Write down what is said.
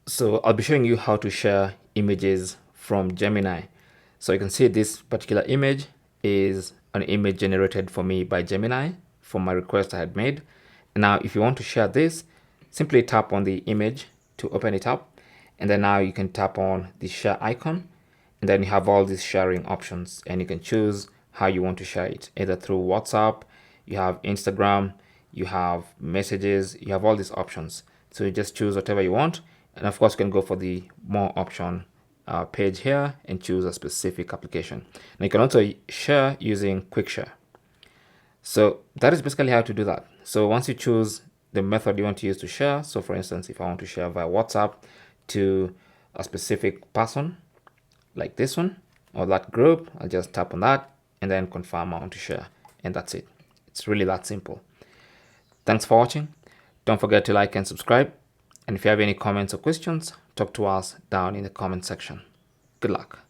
So I'll be showing you how to share images from Gemini. So you can see this particular image is an image generated for me by Gemini from my request I had made. Now, if you want to share this, simply tap on the image to open it up. And then now you can tap on the share icon. And then you have all these sharing options and you can choose how you want to share it, either through WhatsApp, you have Instagram, you have messages, you have all these options. So you just choose whatever you want. And of course, you can go for the more option page here and choose a specific application. Now you can also share using quick share. So that is basically how to do that. So once you choose the method you want to use to share, so for instance, if I want to share via WhatsApp to a specific person like this one or that group, I'll just tap on that and then confirm I want to share. And that's it. It's really that simple. Thanks for watching. Don't forget to like and subscribe. And if you have any comments or questions, talk to us down in the comment section. Good luck.